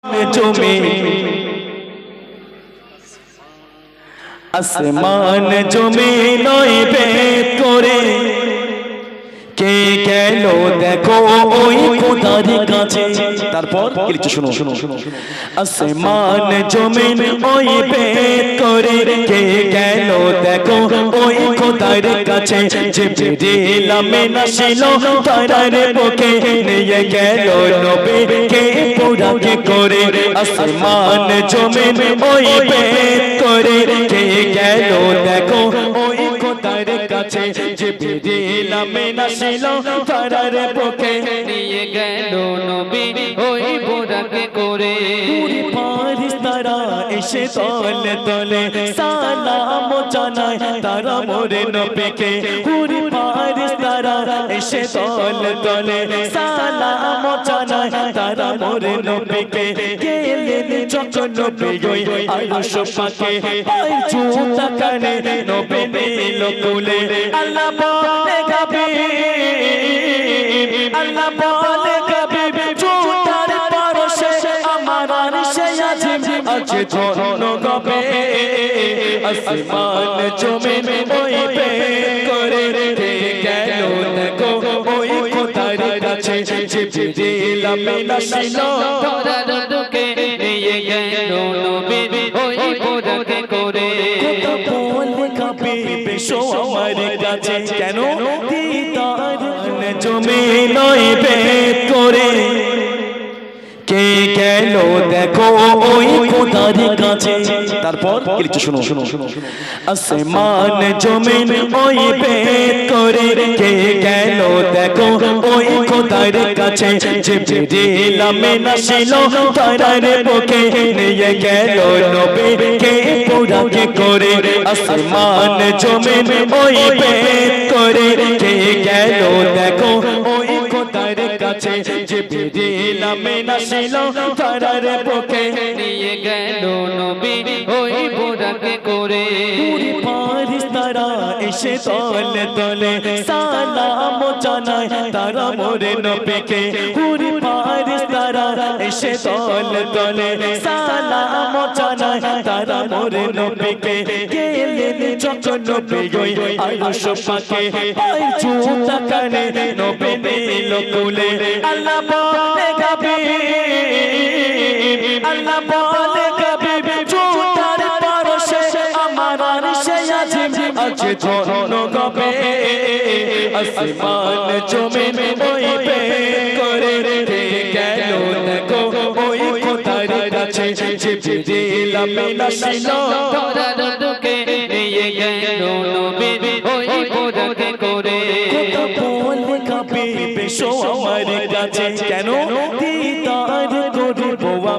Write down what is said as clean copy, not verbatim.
জমে আসমান জমে নয় ভেদ করে কে গেল দেখো ওই খোদার কাছে। তারপর কিছু শুনো আসমান জমিন ওই ভেদ করে কে গেল দেখো ওই খোদার কাছে। যে বেরিলামে নাসিল তারার বুকে নিয়ে গেল নবী কে পুরাকে করে। আসমান জমিন ওই ভেদ করে কে গেল দেখো ওই খোদার কাছে। যে বেরিলামে নাসিল তারার বুকে নিয়ে গেল নবী ওই বোরাকে করে। ফারিস্তারা এসে তলে তলে সালাম জানায় তারা মোরে নবীকে। ফারিস্তারা এসে তলে তলে সালাম জানায় তারা মোরে নবীকে। গেলেন যখন নবী ওই আরশ পাকে পায় জুতা কানে নবী নিল কুলে। আল্লাহ বলে গাবি আল্লাহ বলে গাবি জুতার পরশে আমার আরশে আজিম আজ ধন্য গাবে। আসমান জমিন ওই ভেদ করে কে গেল দেখো ওই খোদার কাছে। যে বেরিলামে নাসিল তারার বুকে নিয়ে গেল নবী ওই বোরাকে করে। বলে গাবে বেশো আমার কাছে কেন দিদার জমিন ওই ভেদ করে কে গেল দেখো ওই খোদার কাছে। তারপর কিছু শুনো আসমান জমিন ওই ভেদ করে কে গেল দেখো ওই খোদার কাছে। যে বেরিলামে নাসিল তারার বুকে নিয়ে গেল নবী কে পুরাকে করে। আসমান জমিন ওই ভেদ করে কে গেল দেখো ওই খোদার কাছে। যে বেরিলামে নাসিল তারার বুকে নিয়ে গেল নবী ওই বোরাকে করে। ফারিস্তারা এসে তলে তলে সালাম জানায় তারা মোরে নবীকে। ফারিস্তারা এসে তলে তলে সালাম জানায় তারা মোরে নবীকে। গেলেন যখন নবী ওই আরশ পাকে পায় জুতা কানে নবী নিল কুলে। আল্লাহ বলে গাবি আল্লাহ বলে গাবি জুতার পরশে আমার আরশে আজিম আজ ধন্য গাবে। আসমান জমিন ওই ভেদ করে কে গেল দেখো ওই খোদার কাছে। যে বেরিলামে নাসিল তারার বুকে নিয়ে গেল নবী ওই বোরাকে করে। বলে গাবে বেশো আমার কাছে কেন দিদার করবো